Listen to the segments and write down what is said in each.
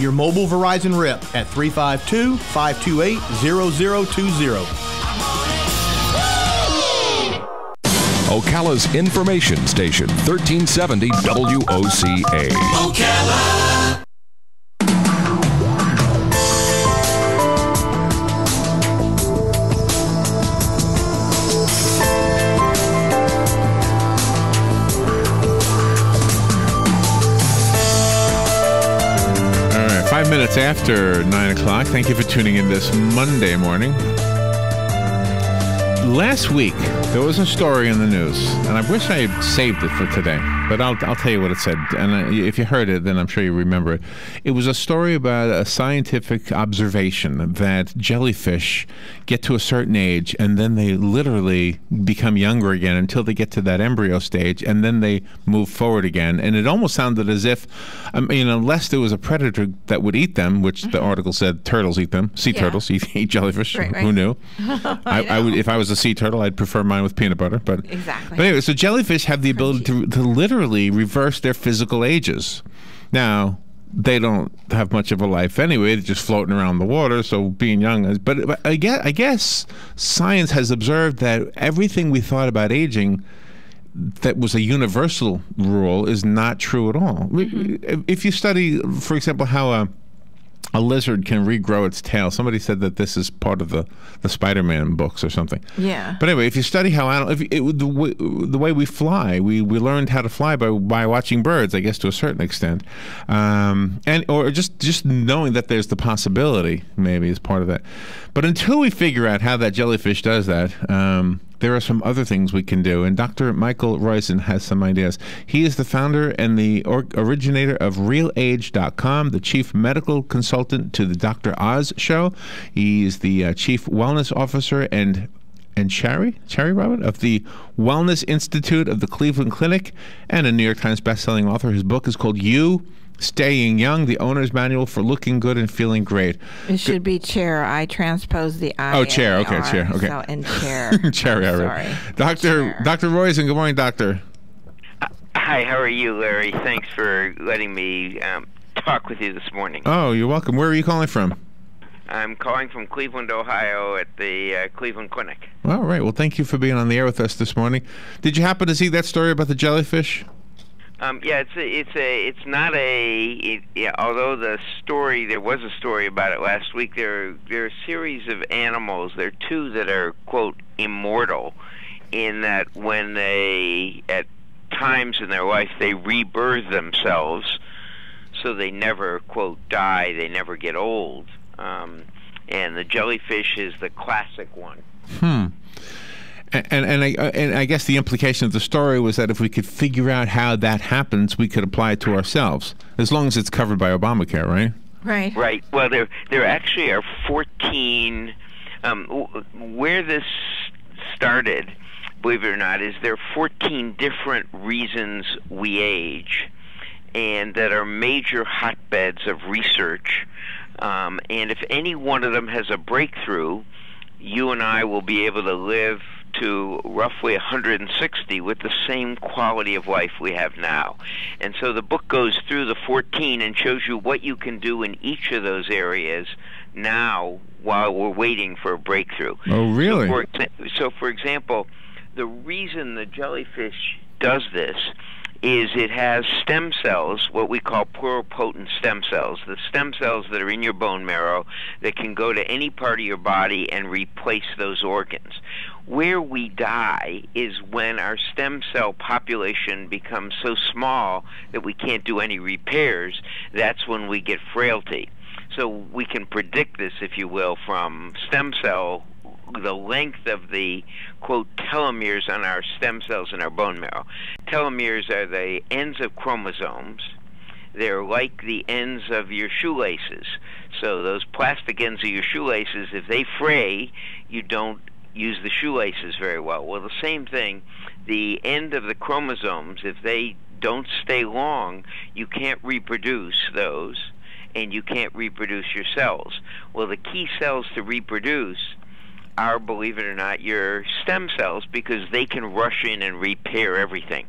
your mobile Verizon rep at 352-528-0020. Ocala's information station, 1370 WOCA. Ocala. All right, 5 minutes after 9 o'clock. Thank you for tuning in this Monday morning. Last week, there was a story in the news, and I wish I had saved it for today, but I'll tell you what it said. And if you heard it, then I'm sure you remember it. It was a story about a scientific observation that jellyfish get to a certain age, and then they literally become younger again until they get to that embryo stage, and then they move forward again. And it almost sounded as if, unless there was a predator that would eat them, which the article said turtles eat them, sea turtles eat jellyfish. Right. Who knew? I would, if I was a sea turtle, I'd prefer mine with peanut butter. But exactly. But anyway, so jellyfish have the ability to literally reverse their physical ages. Now, they don't have much of a life anyway. They're just floating around the water, so being young. But I guess science has observed that everything we thought about aging that was a universal rule is not true at all. Mm-hmm. If you study, for example, how a lizard can regrow its tail. Somebody said that this is part of the Spider-Man books or something. Yeah. But anyway, if you study how the way we fly, we learned how to fly by watching birds, I guess, to a certain extent, or just knowing that there's the possibility maybe is part of that. But until we figure out how that jellyfish does that, there are some other things we can do, and Dr. Michael Roizen has some ideas. He is the founder and the originator of RealAge.com, the chief medical consultant to the Dr. Oz show. He is the chief wellness officer and Cherry Robin of the Wellness Institute of the Cleveland Clinic, and a New York Times bestselling author. His book is called You Staying Young, the Owner's Manual for Looking Good and Feeling Great. It should be chair. I transposed the I. Oh, chair. Okay, chair. Okay. So, and chair. Chair, all right. Dr. Roizen, good morning, doctor. Hi, how are you, Larry? Thanks for letting me talk with you this morning. Oh, you're welcome. Where are you calling from? I'm calling from Cleveland, Ohio at the Cleveland Clinic. All right. Well, thank you for being on the air with us this morning. Did you happen to see that story about the jellyfish? Yeah, it's not although there was a story about it last week. There are a series of animals. There are two that are, quote, immortal, in that when they, at times in their life, they rebirth themselves, so they never, quote, die, they never get old. And the jellyfish is the classic one. And I guess the implication of the story was that if we could figure out how that happens, we could apply it to ourselves, as long as it's covered by Obamacare, right? Right. Right. Well, there actually are 14. Where this started, believe it or not, is there are 14 different reasons we age, and that are major hotbeds of research. And if any one of them has a breakthrough, you and I will be able to live to roughly 160 with the same quality of life we have now. And so the book goes through the 14 and shows you what you can do in each of those areas now while we're waiting for a breakthrough. Oh, really? So for example, the reason the jellyfish does this is it has stem cells, what we call pluripotent stem cells, the stem cells that are in your bone marrow that can go to any part of your body and replace those organs. Where we die is when our stem cell population becomes so small that we can't do any repairs. That's when we get frailty. So we can predict this, if you will, from stem cell, the length of the, quote, telomeres on our stem cells in our bone marrow. Telomeres are the ends of chromosomes. They're like the ends of your shoelaces. So those plastic ends of your shoelaces, if they fray, you don't use the shoelaces very well. Well, the same thing, the end of the chromosomes, if they don't stay long, you can't reproduce those, and you can't reproduce your cells. Well, the key cells to reproduce are, believe it or not, your stem cells, because they can rush in and repair everything.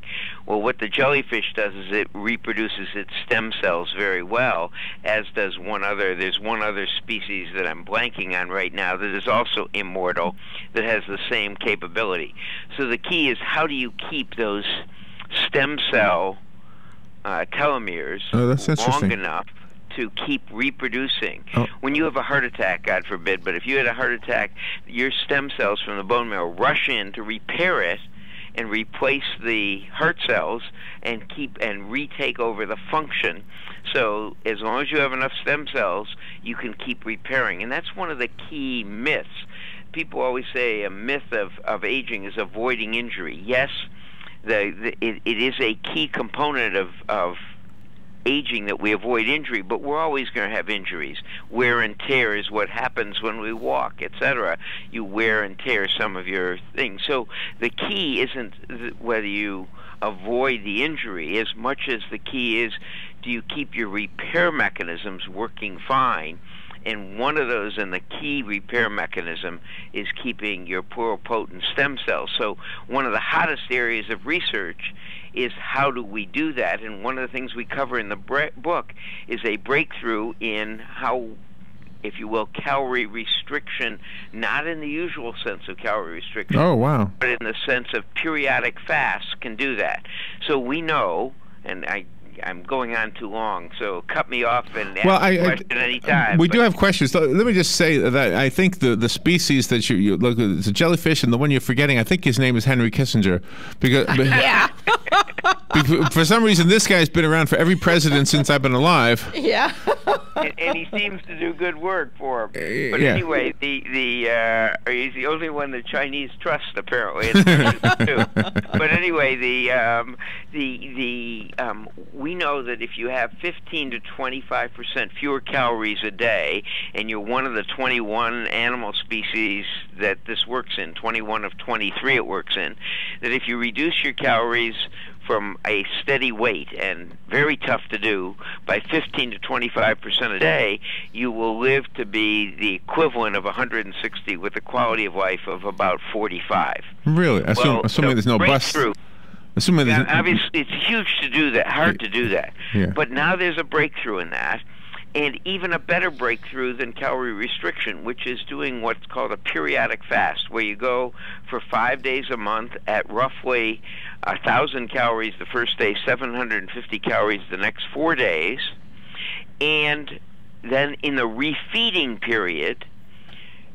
Well, what the jellyfish does is it reproduces its stem cells very well, as does there's one other species that I'm blanking on right now that is also immortal, that has the same capability. So the key is, how do you keep those stem cell telomeres long enough to keep reproducing? When you have a heart attack, God forbid, but if you had a heart attack, your stem cells from the bone marrow rush in to repair it and replace the heart cells and retake over the function. So as long as you have enough stem cells, you can keep repairing. And that's one of the key myths. People always say a myth of aging is avoiding injury. Yes, it is a key component of aging that we avoid injury, but we're always going to have injuries. Wear and tear is what happens when we walk, etc. You wear and tear some of your things. So the key isn't whether you avoid the injury as much as the key is, do you keep your repair mechanisms working fine? And one of those, and the key repair mechanism, is keeping your pluripotent stem cells. So one of the hottest areas of research is, how do we do that? And one of the things we cover in the book is a breakthrough in how, if you will, calorie restriction, not in the usual sense of calorie restriction, but in the sense of periodic fasts, can do that. So we know, and I'm going on too long, so cut me off and ask a question any time. We do have questions. So let me just say that I think the species that you look at, it's a jellyfish, and the one you're forgetting, I think his name is Henry Kissinger. Because for some reason, this guy's been around for every president since I've been alive. Yeah. and he seems to do good work for him. But anyway, he's the only one the Chinese trust, apparently. But anyway, we know that if you have 15 to 25% fewer calories a day, and you're one of the 21 animal species that this works in, 21 of 23 it works in, that if you reduce your calories from a steady weight, and very tough to do, by 15 to 25% a day, you will live to be the equivalent of 160 with a quality of life of about 45. Really? Assuming there's no bust. Assuming there's obviously, it's huge to do that, hard to do that. Yeah. But now there's a breakthrough in that, and even a better breakthrough than calorie restriction, which is doing what's called a periodic fast, where you go for 5 days a month at roughly 1,000 calories the first day, 750 calories the next 4 days, and then in the refeeding period,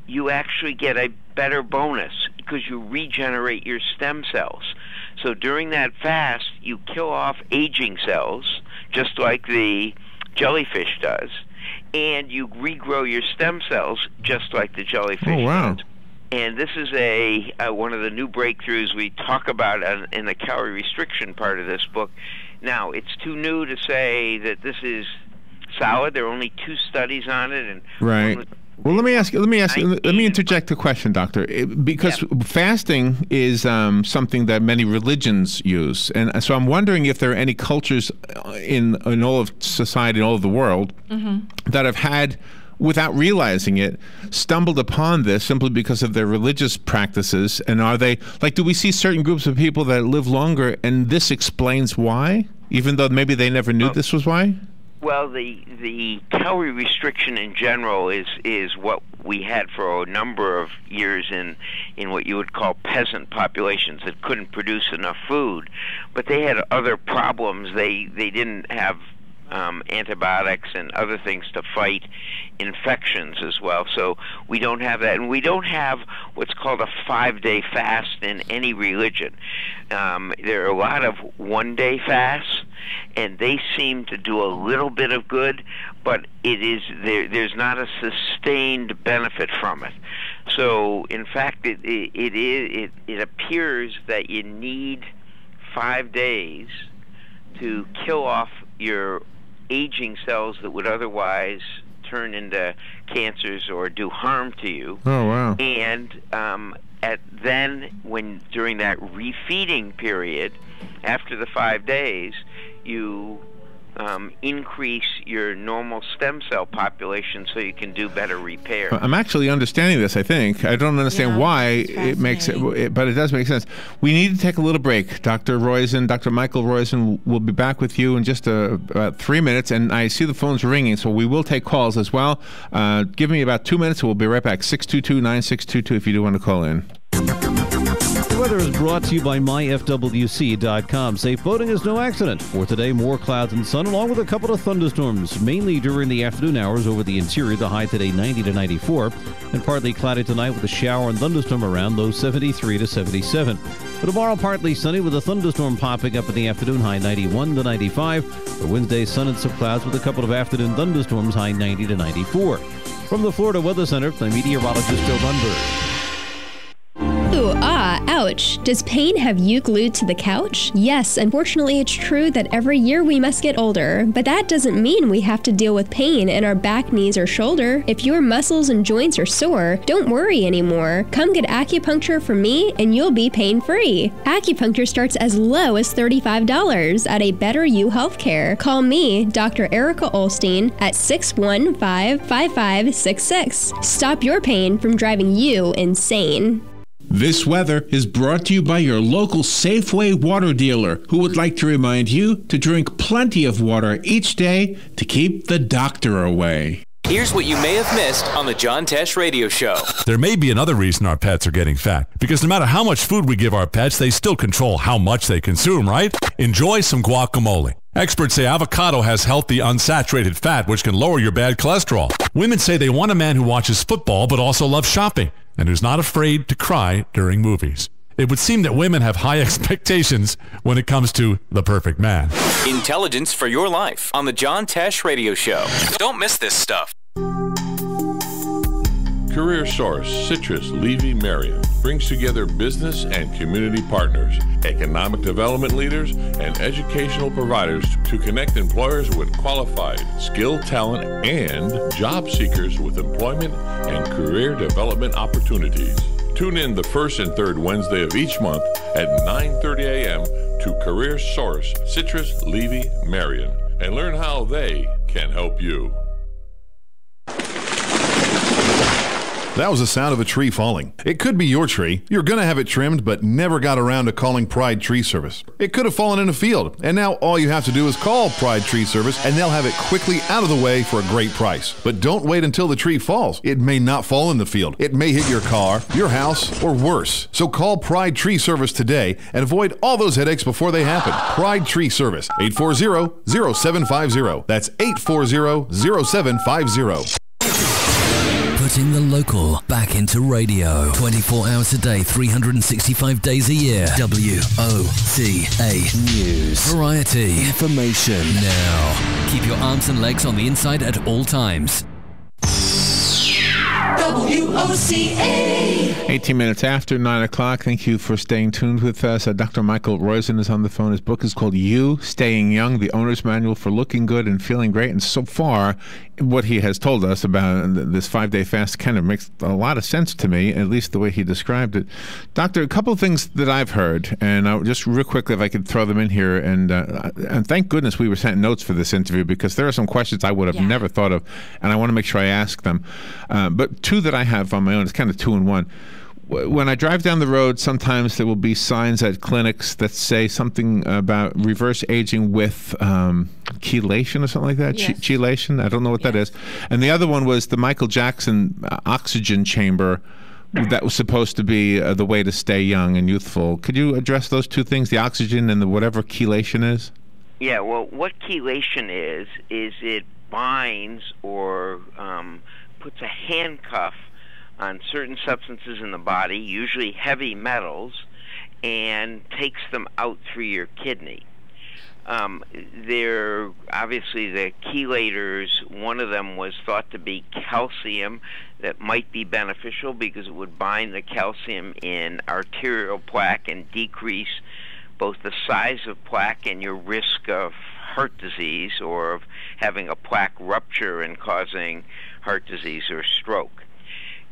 you actually get a better bonus because you regenerate your stem cells. So during that fast, you kill off aging cells, just like the jellyfish does, and you regrow your stem cells, just like the jellyfish does. And this is one of the new breakthroughs we talk about in the calorie restriction part of this book. Now, it's too new to say that this is solid. There are only 2 studies on it, and well, let me interject a question, Doctor, because fasting is something that many religions use, and so I'm wondering if there are any cultures in all of society, in all of the world, that have had, without realizing it, stumbled upon this simply because of their religious practices. And are they, like, do we see certain groups of people that live longer, and this explains why, even though maybe they never knew this was why? Well, the calorie restriction in general is what we had for a number of years in what you would call peasant populations that couldn't produce enough food, but they had other problems. They didn't have antibiotics and other things to fight infections as well. So we don't have that, and we don't have what's called a 5-day fast in any religion. There are a lot of 1-day fasts, and they seem to do a little bit of good, but there's not a sustained benefit from it. So in fact, it appears that you need 5 days to kill off your aging cells that would otherwise turn into cancers or do harm to you. Oh, wow. And during that refeeding period, after the 5 days, you increase your normal stem cell population so you can do better repair. I'm actually understanding this, I think. I don't understand why it makes it, but it does make sense. We need to take a little break. Dr. Roizen, Dr. Michael Roizen will be back with you in just about 3 minutes, and I see the phones ringing, so we will take calls as well. Give me about 2 minutes, and we'll be right back. 622-9622 if you do want to call in. The weather is brought to you by myfwc.com. Safe boating is no accident. For today, more clouds and sun, along with a couple of thunderstorms, mainly during the afternoon hours over the interior. The high today 90 to 94, and partly cloudy tonight with a shower and thunderstorm around, low 73 to 77. For tomorrow, partly sunny with a thunderstorm popping up in the afternoon, high 91 to 95. For Wednesday, sun and some clouds with a couple of afternoon thunderstorms, high 90 to 94. From the Florida Weather Center, I'm meteorologist Joe Lundberg. Ooh, ouch. Does pain have you glued to the couch? Yes, unfortunately it's true that every year we must get older, but that doesn't mean we have to deal with pain in our back, knees, or shoulder. If your muscles and joints are sore, don't worry anymore. Come get acupuncture from me and you'll be pain-free. Acupuncture starts as low as $35 at a Better You Healthcare. Call me, Dr. Erica Olstein, at 615-5566. Stop your pain from driving you insane. This weather is brought to you by your local Safeway water dealer, who would like to remind you to drink plenty of water each day to keep the doctor away. Here's what you may have missed on the John Tesh Radio Show. There may be another reason our pets are getting fat, because no matter how much food we give our pets, they still control how much they consume, right? Enjoy some guacamole. Experts say avocado has healthy, unsaturated fat, which can lower your bad cholesterol. Women say they want a man who watches football but also loves shopping and who's not afraid to cry during movies. It would seem that women have high expectations when it comes to the perfect man. Intelligence for your life on the John Tesh Radio Show. Don't miss this stuff. Career Source Citrus Levy Marion brings together business and community partners, economic development leaders, and educational providers to connect employers with qualified, skilled talent and job seekers with employment and career development opportunities. Tune in the first and third Wednesday of each month at 9:30 a.m. to Career Source Citrus Levy Marion and learn how they can help you. That was the sound of a tree falling. It could be your tree. You're going to have it trimmed, but never got around to calling Pride Tree Service. It could have fallen in a field, and now all you have to do is call Pride Tree Service, and they'll have it quickly out of the way for a great price. But don't wait until the tree falls. It may not fall in the field. It may hit your car, your house, or worse. So call Pride Tree Service today and avoid all those headaches before they happen. Pride Tree Service, 840-0750. That's 840-0750. Putting the local back into radio. 24 hours a day, 365 days a year. WOCA News. Variety. Information. Now. Keep your arms and legs on the inside at all times. WOCA. 18 minutes after 9 o'clock. Thank you for staying tuned with us. Dr. Michael Roizen is on the phone. His book is called You, Staying Young, the Owner's Manual for Looking Good and Feeling Great. And so far, what he has told us about this 5-day fast kind of makes a lot of sense to me, at least the way he described it. Doctor, a couple of things that I've heard, and I'll just real quickly, if I could throw them in here, and thank goodness we were sent notes for this interview, because there are some questions I would have never thought of, and I want to make sure I ask them. But two that I have on my own, it's kind of two in one. When I drive down the road, sometimes there will be signs at clinics that say something about reverse aging with chelation or something like that. Yes. Chelation? I don't know what that is. And the other one was the Michael Jackson oxygen chamber that was supposed to be the way to stay young and youthful. Could you address those two things, the oxygen and the whatever chelation is? Yeah, well, what chelation is it binds or puts a handcuff on certain substances in the body, usually heavy metals, and takes them out through your kidney. They're obviously the chelators. One of them was thought to be calcium that might be beneficial because it would bind the calcium in arterial plaque and decrease both the size of plaque and your risk of heart disease or of having a plaque rupture and causing heart disease or stroke.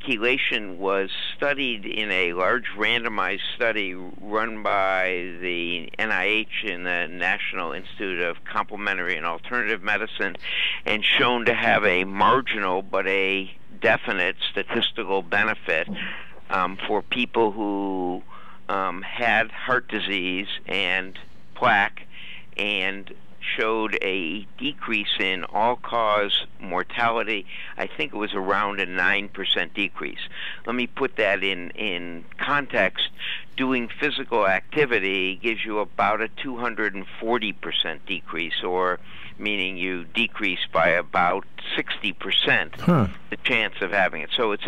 chelation was studied in a large randomized study run by the NIH and the National Institute of Complementary and Alternative Medicine, and shown to have a marginal but a definite statistical benefit for people who had heart disease and plaque, and showed a decrease in all-cause mortality. I think it was around a 9% decrease. Let me put that in context. Doing physical activity gives you about a 240% decrease, or meaning you decrease by about 60% the chance of having it. So it's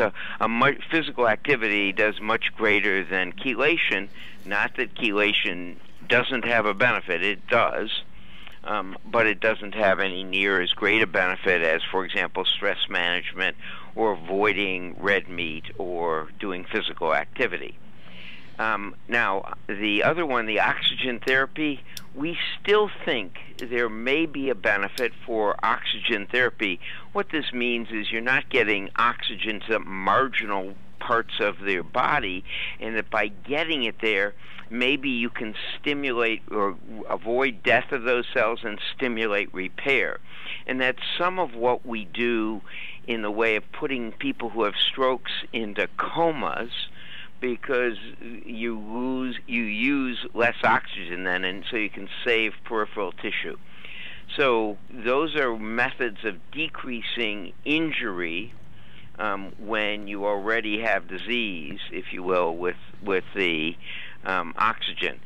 physical activity does much greater than chelation. Not that chelation doesn't have a benefit, it does. But it doesn't have any near as great a benefit as, for example, stress management or avoiding red meat or doing physical activity. Now, the other one, the oxygen therapy, we still think there may be a benefit for oxygen therapy. What this means is you're not getting oxygen to marginal parts of their body, and that by getting it there, maybe you can stimulate or avoid death of those cells and stimulate repair. And that's some of what we do in the way of putting people who have strokes into comas, because you use less oxygen then, and so you can save peripheral tissue. So those are methods of decreasing injury when you already have disease, if you will, with the oxygen.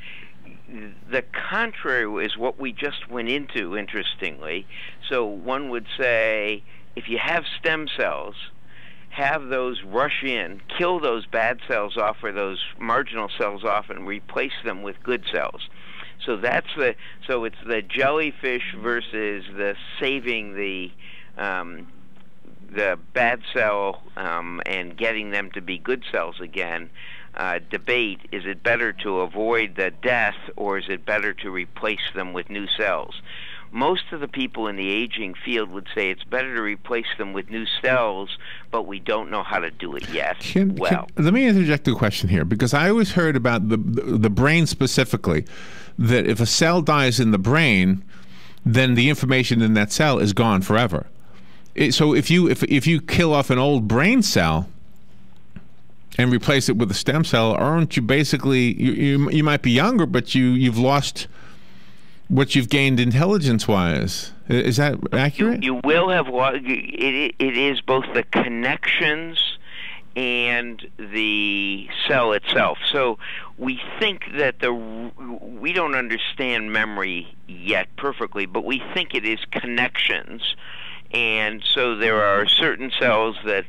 The contrary is what we just went into, interestingly. So one would say, if you have stem cells, have those rush in, kill those bad cells off or those marginal cells off, and replace them with good cells. So it's the jellyfish versus the saving the bad cell and getting them to be good cells again. Debate, is it better to avoid the death, or is it better to replace them with new cells? Most of the people in the aging field would say it's better to replace them with new cells, but we don't know how to do it yet. Let me interject a question here, because I always heard about the brain specifically, that if a cell dies in the brain, then the information in that cell is gone forever. So if you kill off an old brain cell and replace it with a stem cell, aren't you basically, you might be younger, but you've lost what you've gained intelligence-wise? Is that accurate? You will have lost. It is both the connections and the cell itself. So we think that we don't understand memory yet perfectly, but we think it is connections. And so there are certain cells that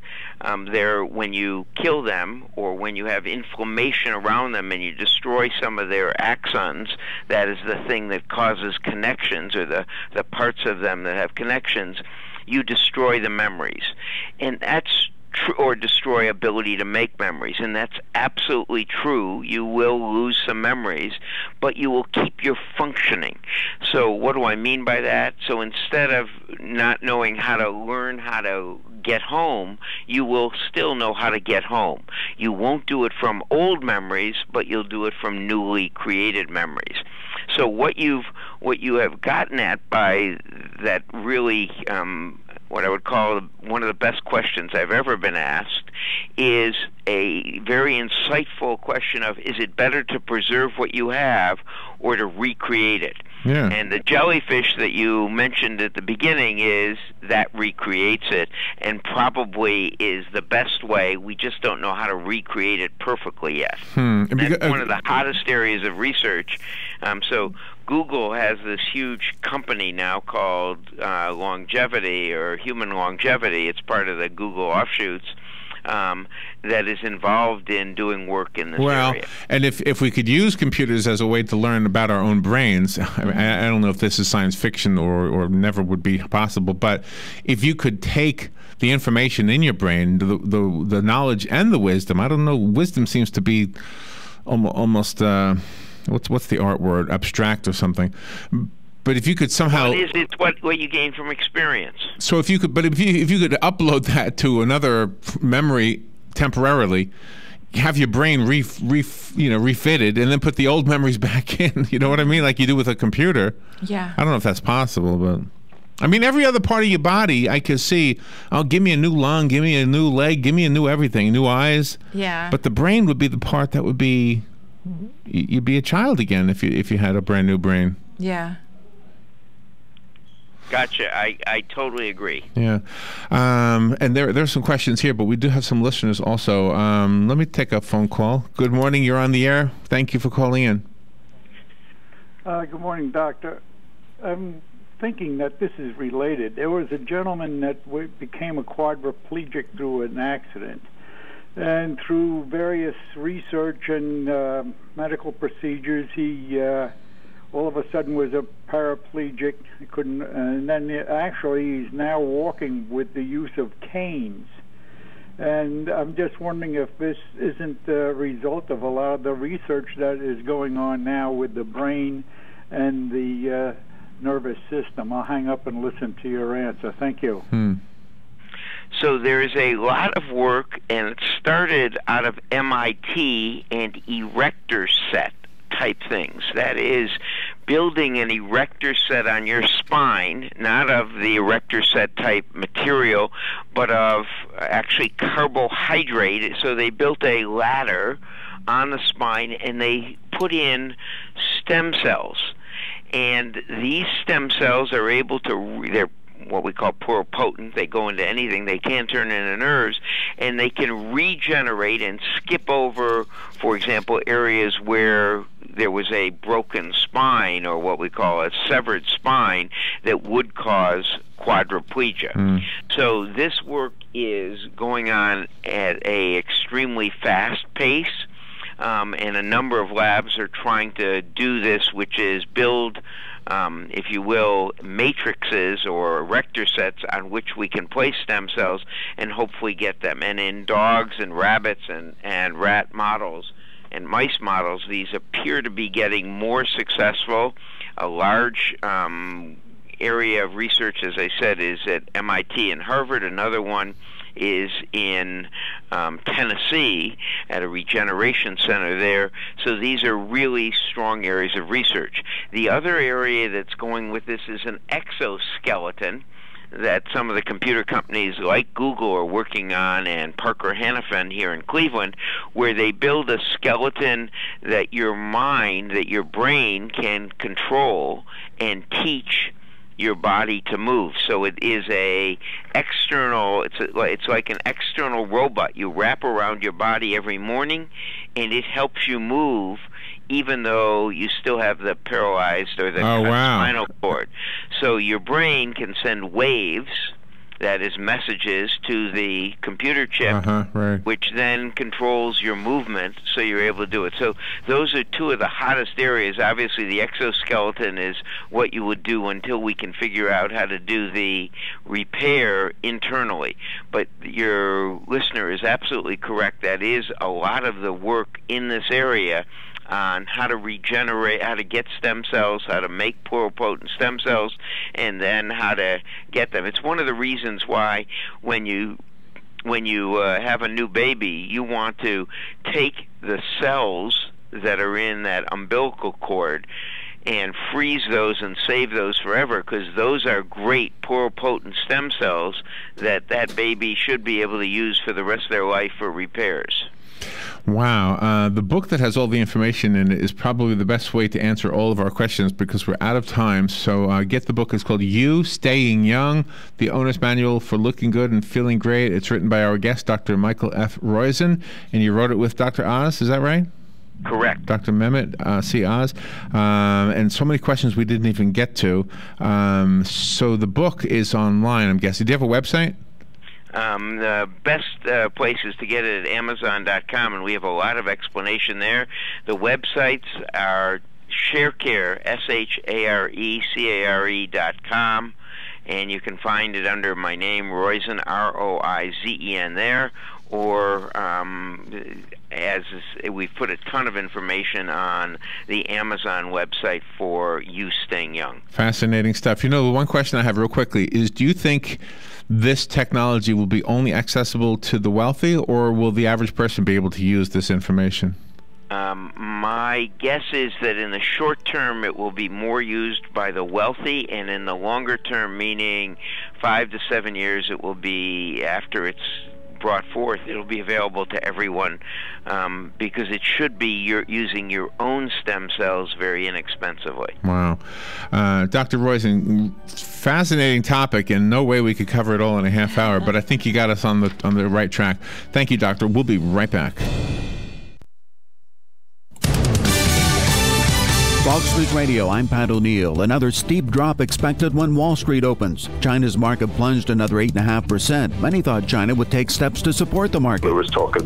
when you kill them, or when you have inflammation around them and you destroy some of their axons, that is the thing that causes connections, or the parts of them that have connections, you destroy the memories. And that's or destroy ability to make memories, and that's absolutely true. You will lose some memories, but you will keep your functioning. So what do I mean by that? So instead of not knowing how to learn how to get home, you will still know how to get home. You won't do it from old memories, but you'll do it from newly created memories. So what you have gotten at by that really what I would call one of the best questions I've ever been asked is a very insightful question of, is it better to preserve what you have or to recreate it? Yeah. And the jellyfish that you mentioned at the beginning is that recreates it, and probably is the best way. We just don't know how to recreate it perfectly yet. That's one of the hottest areas of research. So Google has this huge company now called Longevity, or Human Longevity. It's part of the Google offshoots. That is involved in doing work in this area. And if we could use computers as a way to learn about our own brains, I don't know if this is science fiction or never would be possible, but if you could take the information in your brain, the knowledge and the wisdom, I don't know, wisdom seems to be almost what's the art word, abstract or something. But if you could somehow, it's what you gain from experience. So if you could upload that to another memory temporarily, have your brain refitted, and then put the old memories back in. You know what I mean? Like you do with a computer. Yeah. I don't know if that's possible, but I mean, every other part of your body, I could see. Oh, give me a new lung, give me a new leg, give me a new everything, new eyes. Yeah. But the brain would be the part that would be. You'd be a child again if you had a brand new brain. Yeah. Gotcha. I totally agree. Yeah. And there's some questions here, but we do have some listeners also. Let me take a phone call. Good morning. You're on the air. Thank you for calling in. Good morning, Doctor. I'm thinking that this is related. There was a gentleman that became a quadriplegic through an accident. And through various research and medical procedures, he all of a sudden was a paraplegic. He couldn't, and then actually he's now walking with the use of canes. And I'm just wondering if this isn't the result of a lot of the research that is going on now with the brain and the nervous system. I'll hang up and listen to your answer. Thank you. So there is a lot of work, and it started out of MIT and erector set type things. That is, building an erector set on your spine, not of the erector set type material, but of actually carbohydrate. So they built a ladder on the spine, and they put in stem cells. And these stem cells are able to, they're what we call pluripotent. They go into anything. They can turn into nerves, and they can regenerate and skip over, for example, areas where there was a broken spine or what we call a severed spine that would cause quadriplegia. So this work is going on at a extremely fast pace, and a number of labs are trying to do this, which is build if you will, matrices or erector sets on which we can place stem cells and hopefully get them. And in dogs and rabbits and rat models and mice models, these appear to be getting more successful. A large area of research, as I said, is at MIT and Harvard. Another one is in Tennessee at a regeneration center there. So these are really strong areas of research. The other area that's going with this is an exoskeleton that some of the computer companies like Google are working on, and Parker Hannafin here in Cleveland, where they build a skeleton that your mind, that your brain can control and teach your body to move. So it is a external, it's like an external robot you wrap around your body every morning, and it helps you move even though you still have the paralyzed or the spinal cord. So your brain can send waves, that is messages, to the computer chip, which then controls your movement so you're able to do it. So those are two of the hottest areas. Obviously the exoskeleton is what you would do until we can figure out how to do the repair internally. But your listener is absolutely correct. That is a lot of the work in this area on how to regenerate, how to get stem cells, how to make pluripotent stem cells, and then how to get them. It's one of the reasons why when you have a new baby, you want to take the cells that are in that umbilical cord and freeze those and save those forever, because those are great pluripotent stem cells that baby should be able to use for the rest of their life for repairs. Wow. The book that has all the information in it is probably the best way to answer all of our questions because we're out of time. So get the book. It's called You Staying Young, The Owner's Manual for Looking Good and Feeling Great. It's written by our guest, Dr. Michael F. Roizen, and you wrote it with Dr. Oz. Is that right? Correct. Dr. Mehmet C. Oz. And so many questions we didn't even get to. So the book is online, I'm guessing. Do you have a website? The best place is to get it at Amazon.com, and we have a lot of explanation there. The websites are ShareCare, ShareCare.com, and you can find it under my name, Roizen, Roizen there, or we put a ton of information on the Amazon website for use staying young. Fascinating stuff. The one question I have real quickly is, do you think this technology will be only accessible to the wealthy, or will the average person be able to use this information? My guess is that in the short term it will be more used by the wealthy, and in the longer term, meaning 5 to 7 years, it will be, after it's brought forth, it'll be available to everyone, because it should be using your own stem cells very inexpensively. Wow. Dr. Roizen, fascinating topic, and no way we could cover it all in a half hour, but I think you got us on the right track. Thank you, Doctor. We'll be right back. Wall Street Radio, I'm Pat O'Neill. Another steep drop expected when Wall Street opens. China's market plunged another 8.5%. Many thought China would take steps to support the market. There was talk of